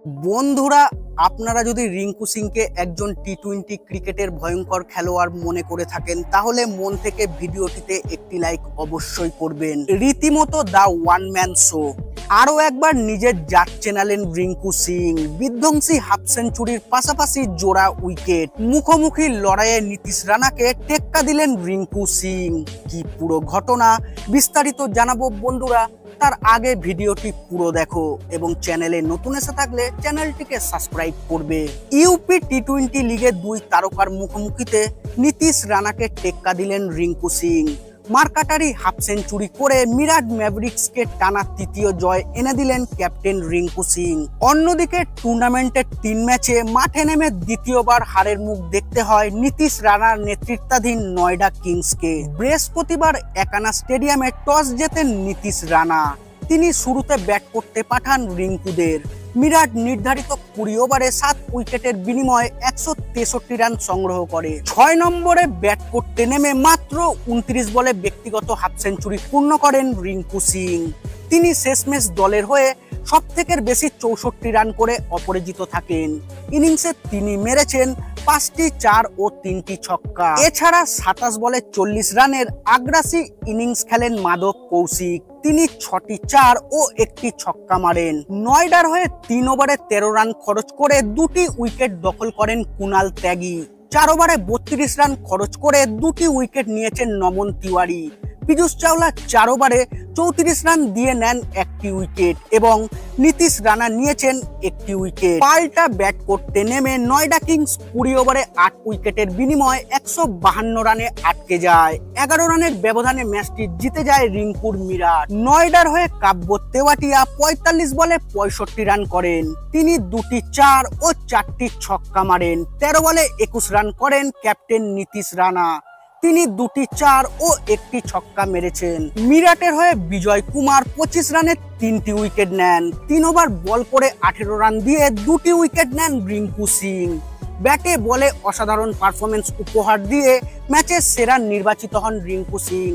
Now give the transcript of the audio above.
বন্ধুরা, আপনারা যদি রিঙ্কু সিংকে একজন টি-20 ক্রিকেটের ভয়ঙ্কর খেলোয়াড় মনে করে থাকেন তাহলে মন থেকে ভিডিওটিতে একটি লাইক অবশ্যই করবেন। রীতিমতো দা ওয়ান ম্যান শো। আরও একবার নিজের জাত চেনালেন রিঙ্কু সিং। বিধ্বংসী হাফ সেঞ্চুরির পাশাপাশি জোড়া উইকেট, মুখোমুখি লড়াইয়ে নীতিশ রানাকে টেক্কা দিলেন রিঙ্কু সিং। কি পুরো ঘটনা বিস্তারিত জানাবো বন্ধুরা, তার আগে ভিডিওটি পুরো দেখো এবং চ্যানেলে নতুন এসে থাকলে চ্যানেলটিকে সাবস্ক্রাইব করবে। ইউপি টি-20 লিগে দুই তারকার মুখোমুখিতে নীতিশ রানাকে টেক্কা দিলেন রিঙ্কু সিং। মার্কাটারি হাফ সেঞ্চুরি করে মিরাট ম্যাভরিক্সকে টানা তৃতীয় জয় এনে দিলেন ক্যাপ্টেন রিঙ্কু সিং। অন্যদিকে টুর্নামেন্টের 3 ম্যাচে মাঠে নেমে দ্বিতীয়বার হারের মুখ দেখতে হয় নীতিশ রানার নেতৃত্বাধীন নয়ডা কিংসকে। বৃহস্পতিবার একানা স্টেডিয়ামে টস জেতেন নীতিশ রানা। তিনি শুরুতে ব্যাট করতে পাঠান রিঙ্কুদের। মিরাট নির্ধারিত 20 ওভারে 7 উইকেটের বিনিময়ে 163 রান সংগ্রহ করে। 6 নম্বরে ব্যাট করতে নেমে মাত্র 29 বলে ব্যক্তিগত হাফ সেঞ্চুরি পূর্ণ করেন রিঙ্কু সিং। তিনি শেষমেশ দলের হয়ে সবথেকে বেশি 64 রান করে অপরাজিত থাকেন। ইনিংসে তিনি মেরেছেন 5টি 4 ও 3টি ছক্কা। এছাড়া 27 বলে 40 রানের আগ্রাসী ইনিংস খেলেন মাধব কৌশিক। তিনি 6টি 4 ও 1টি ছক্কা মারেন। নয়ডার হয়ে 3 ওভারে 13 রান খরচ করে 2টি উইকেট দখল করেন কুনাল ত্যাগী। 4 ওভারে 32 রান খরচ করে 2টি উইকেট নিয়েছেন নমন তিওয়ারি। পীযুষ চাওলা 4 ওভারে 34 রান দিয়ে নেন 1টি উইকেট এবং নীতিশ রানা নিয়েছেন 1টি উইকেট। পাল্টা ব্যাট করতে নেমে নয়ডা কিংস 20 ওভারে 8 উইকেটের বিনিময়ে 152 রানে আটকে যায়। 11 রানের ব্যবধানে ম্যাচটি জিতে যায় রিঙ্কুর মিরাট। নয়ডার হয়ে কাব্য তেওয়াটিয়া 45 বলে 65 রান করেন। তিনি 2টি 4 ও 4টি ছক্কা মারেন। 13 বলে 21 রান করেন ক্যাপ্টেন নীতিশ রানা। তিনি 2টি 4 ও 1টি ছক্কা মেরেছেন। মিরাটের হয়ে বিজয় কুমার 25 রানে 3টি উইকেট নেন। 3 ওভার বল করে 18 রান দিয়ে 2টি উইকেট নেন রিঙ্কু সিং। ব্যাটে বলে অসাধারণ পারফরমেন্স উপহার দিয়ে ম্যাচের সেরা নির্বাচিত হন রিঙ্কু সিং।